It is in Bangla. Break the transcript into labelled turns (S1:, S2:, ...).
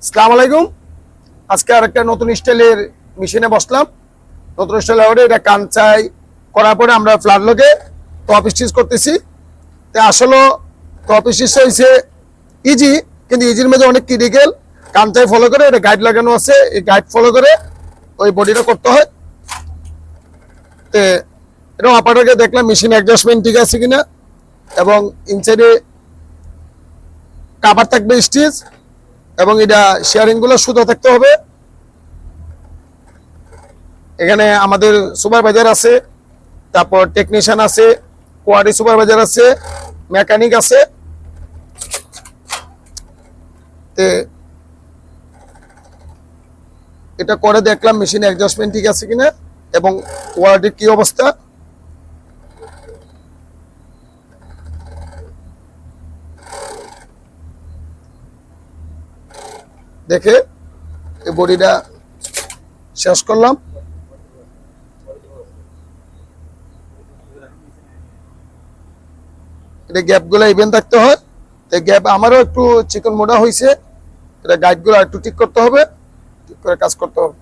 S1: আসসালামু আলাইকুম। আজকে আরেকটা নতুন স্টাইলের মেশিনে বসলাম। নতুন স্টাইল হবে এটা কাঞ্চাই করার পরে আমরা ফ্ল্যাট লগে টপ স্টিচ করতেছি। তো আসলে টপ স্টিচ হয়েছে ইজি, কিন্তু ইজির মধ্যে অনেক ক্রিটিক্যাল। কাঞ্চাই ফলো করে এটা গাইড লাগানো আছে, এই গাইড ফলো করে ওই বডিটা করতে হয়। তো এটা আপনাদেরকে দেখলাম মেশিন অ্যাডজাস্টমেন্ট ঠিক আছে কিনা, এবং ইনসাইডে কাভার থাকবে স্টিচ, এবং এটা শেয়ারিং গুলো সুতা থাকতে হবে। এখানে আমাদের সুপারভাইজার আছে, তারপর টেকনিশিয়ান আছে, কোয়ালিটি সুপারভাইজার আছে, মেকানিক আছে। তে এটা করে দেখলাম মেশিন অ্যাডজাস্টমেন্ট ঠিক আছে কিনা এবং কোয়ালিটির কি অবস্থা। দেখে এই বডিটা শেষ করলাম। এটা গ্যাপগুলো ইভেন থাকতে হয়। তো গ্যাপ আমারও একটু চিকন মোটা হয়েছে, এটা গাইডগুলো একটু ঠিক করতে হবে, ঠিক করে কাজ করতে হবে।